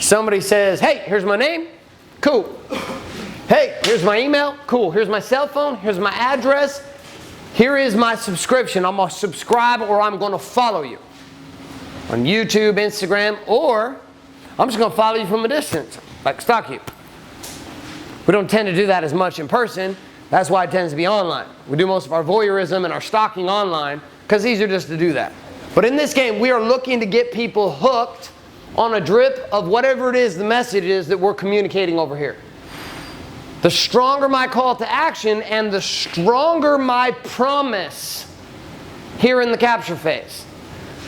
Somebody says, hey, here's my name. Cool. Hey, here's my email. Cool. Here's my cell phone. Here's my address. Here is my subscription. I'm going to subscribe or I'm going to follow you on YouTube, Instagram, or I'm just going to follow you from a distance, like stalk you. We don't tend to do that as much in person. That's why it tends to be online. We do most of our voyeurism and our stalking online because it's easier just to do that. But in this game, we are looking to get people hooked on a drip of whatever it is the message is that we're communicating over here. The stronger my call to action and the stronger my promise here in the capture phase.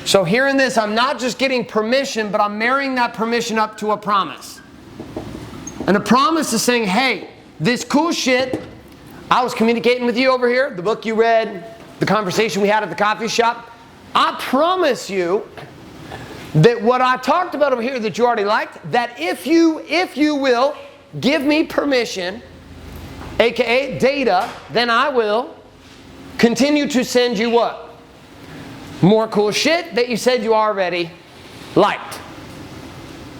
So here in this, I'm not just getting permission, but I'm marrying that permission up to a promise. And the promise is saying, hey, this cool shit, I was communicating with you over here, the book you read, the conversation we had at the coffee shop. I promise you that what I talked about over here that you already liked, that if you will give me permission, aka data, then I will continue to send you what? More cool shit that you said you already liked.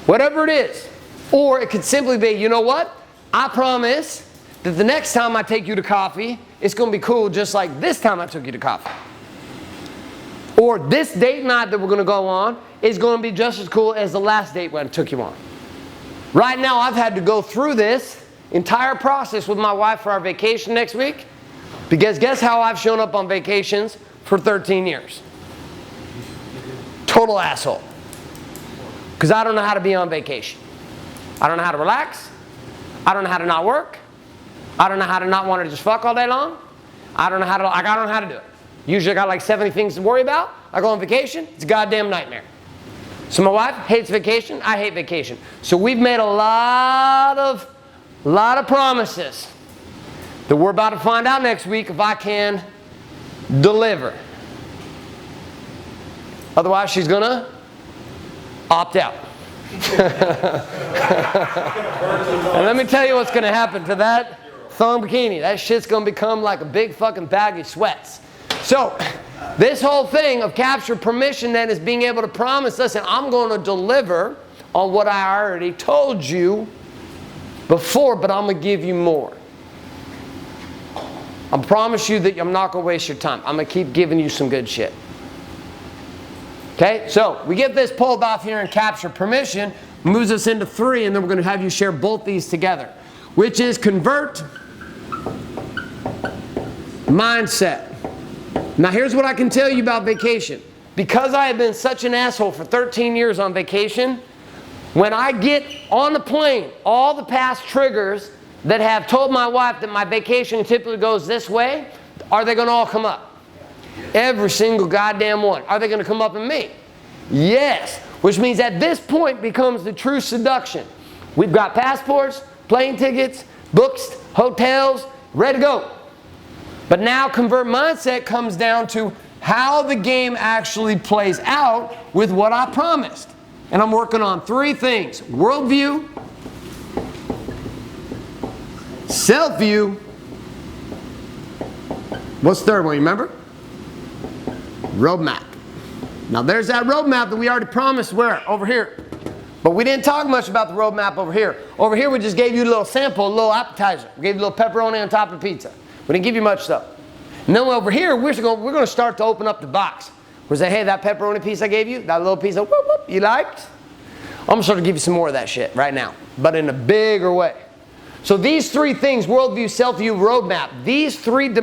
Whatever it is. Or it could simply be, you know what? I promise that the next time I take you to coffee, it's going to be cool just like this time I took you to coffee. Or this date night that we're going to go on is going to be just as cool as the last date when I took you on. Right now, I've had to go through this entire process with my wife for our vacation next week, because guess how I've shown up on vacations for 13 years? Total asshole. Because I don't know how to be on vacation. I don't know how to relax. I don't know how to not work. I don't know how to not want to just fuck all day long. I don't know how to do it. Usually I got like 70 things to worry about. I go on vacation, it's a goddamn nightmare. So my wife hates vacation, I hate vacation. So we've made a lot of promises that we're about to find out next week if I can deliver. Otherwise she's gonna opt out. And let me tell you what's gonna happen to that thong bikini. That shit's gonna become like a big fucking bag of sweats. So this whole thing of capture permission then is being able to promise us, and I'm going to deliver on what I already told you before, but I'm going to give you more. I promise you that I'm not going to waste your time. I'm going to keep giving you some good shit. Okay, so we get this pulled off here in capture permission, moves us into 3, and then we're going to have you share both these together, which is convert mindset. Now here's what I can tell you about vacation. Because I have been such an asshole for 13 years on vacation, when I get on the plane, all the past triggers that have told my wife that my vacation typically goes this way, are they going to all come up? Every single goddamn one. Are they going to come up in me? Yes. Which means at this point becomes the true seduction. We've got passports, plane tickets, books, hotels, ready to go. But now convert mindset comes down to how the game actually plays out with what I promised. And I'm working on 3 things: worldview, self-view. What's the third one, you remember? Roadmap. Now there's that roadmap that we already promised where? Over here. But we didn't talk much about the roadmap over here. Over here we just gave you a little sample, a little appetizer. We gave you a little pepperoni on top of the pizza. We didn't give you much stuff. And then over here, we're going to start to open up the box. We're going to say, hey, that pepperoni piece I gave you, that little piece of whoop, whoop, you liked? I'm going to start to give you some more of that shit right now, but in a bigger way. So these 3 things, worldview, self-view, roadmap, these 3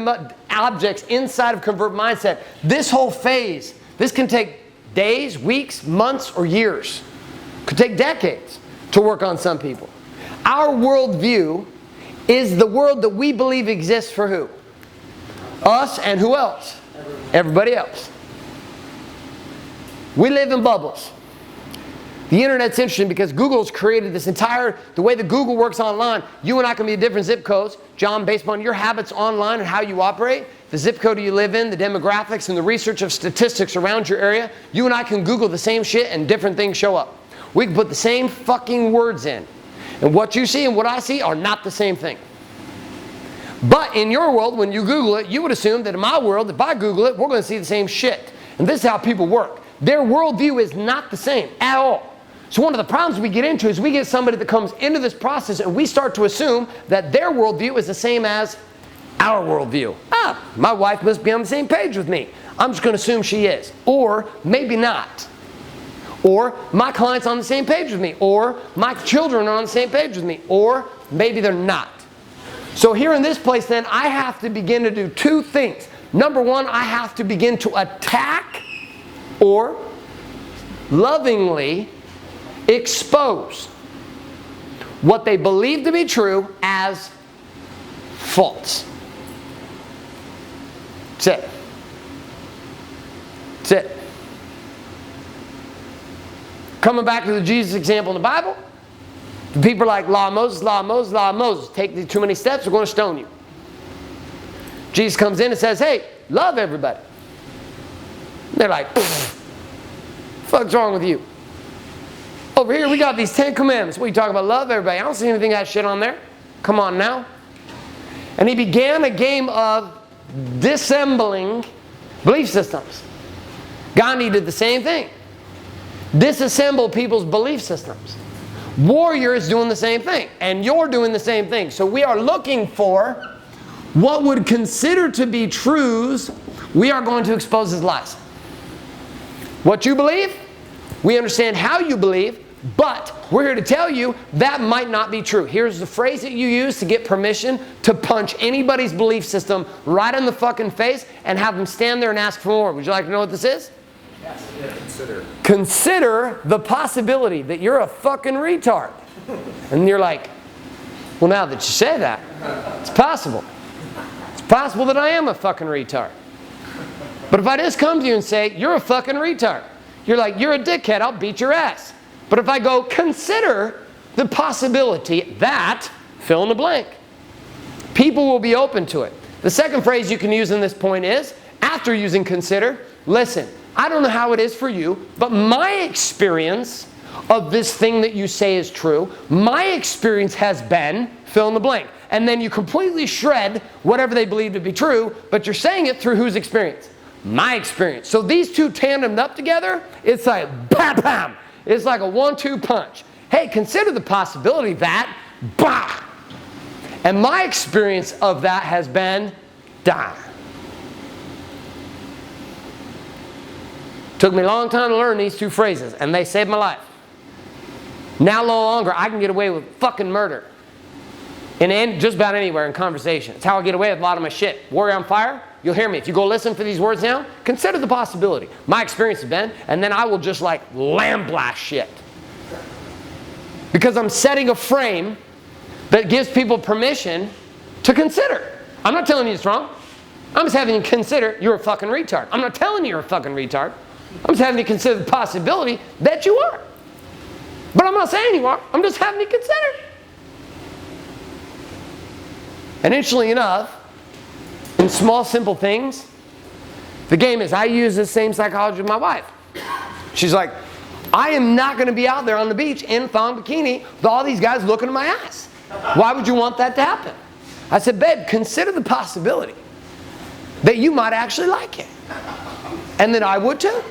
objects inside of convert mindset, this whole phase, this can take days, weeks, months, or years. It could take decades to work on some people. Our worldview is the world that we believe exists for who? Us and who else? Everybody else. We live in bubbles. The internet's interesting because Google's created this entire, the way that Google works online, you and I can be different zip codes, John, based on your habits online and how you operate, the zip code you live in, the demographics and the research of statistics around your area, you and I can Google the same shit and different things show up. We can put the same fucking words in. And what you see and what I see are not the same thing. But in your world, when you Google it, you would assume that in my world, if I Google it, we're going to see the same shit. And this is how people work. Their worldview is not the same at all. So one of the problems we get into is we get somebody that comes into this process and we start to assume that their worldview is the same as our worldview. My wife must be on the same page with me. I'm just going to assume she is. Or maybe not. Or my client's on the same page with me. Or my children are on the same page with me. Or maybe they're not. So here in this place then, I have to begin to do two things. Number one, I have to begin to attack or lovingly expose what they believe to be true as false. That's it. That's it. Coming back to the Jesus example in the Bible, the people are like, law of Moses, law of Moses, law of Moses. Take too many steps, we're going to stone you. Jesus comes in and says, hey, love everybody. They're like, fuck's wrong with you? Over here we got these 10 commandments. What are you talking about? Love everybody. I don't see anything of that shit on there. Come on now. And he began a game of dissembling belief systems. Gandhi did the same thing. Disassemble people's belief systems. Warrior is doing the same thing. And you're doing the same thing. So we are looking for what would consider to be truths. We are going to expose as lies. What you believe, we understand how you believe, but we're here to tell you that might not be true. Here's the phrase that you use to get permission to punch anybody's belief system right in the fucking face and have them stand there and ask for more. Would you like to know what this is? Yes. Yeah, consider. Consider the possibility that you're a fucking retard. And you're like, well, now that you say that, it's possible. It's possible that I am a fucking retard. But if I just come to you and say, you're a fucking retard, you're like, you're a dickhead, I'll beat your ass. But if I go, consider the possibility that, fill in the blank, people will be open to it. The second phrase you can use in this point is, after using consider, listen, I don't know how it is for you, but my experience of this thing that you say is true, my experience has been, fill in the blank. And then you completely shred whatever they believe to be true, but you're saying it through whose experience? My experience. So these two tandemed up together, it's like bam, bam. It's like a 1-2 punch. Hey, consider the possibility that, bah! And my experience of that has been, da. Took me a long time to learn these two phrases, and they saved my life. Now no longer, I can get away with fucking murder. And just about anywhere in conversation. It's how I get away with a lot of my shit. Warrior on Fire, you'll hear me. If you go listen for these words now, consider the possibility. My experience has been, and then I will just like lamb-blast shit. Because I'm setting a frame that gives people permission to consider. I'm not telling you it's wrong. I'm just having you consider you're a fucking retard. I'm not telling you you're a fucking retard. I'm just having you consider the possibility that you are. But I'm not saying you are. I'm just having you consider. And interestingly enough, in small, simple things, the game is I use this same psychology with my wife. She's like, I am not going to be out there on the beach in a thong bikini with all these guys looking at my ass. Why would you want that to happen? I said, babe, consider the possibility that you might actually like it. And that I would too.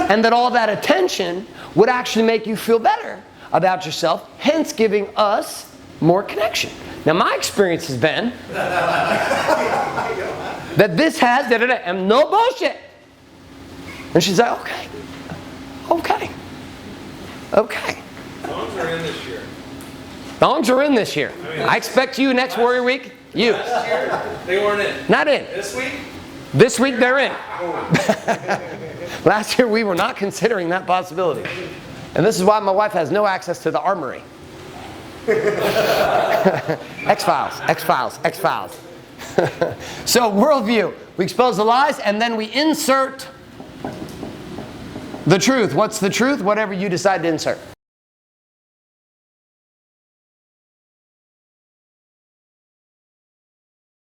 And that all that attention would actually make you feel better about yourself, hence giving us more connection. Now my experience has been that this has da-da-da, and no bullshit. And she's like, okay. Thongs are in this year. Thongs are in this year. I expect you next Warrior Week. You. Last year, they weren't in. Not in. This week? This week they're in. Last year we were not considering that possibility. And this is why my wife has no access to the armory. X-Files. So worldview. We expose the lies and then we insert the truth. What's the truth? Whatever you decide to insert.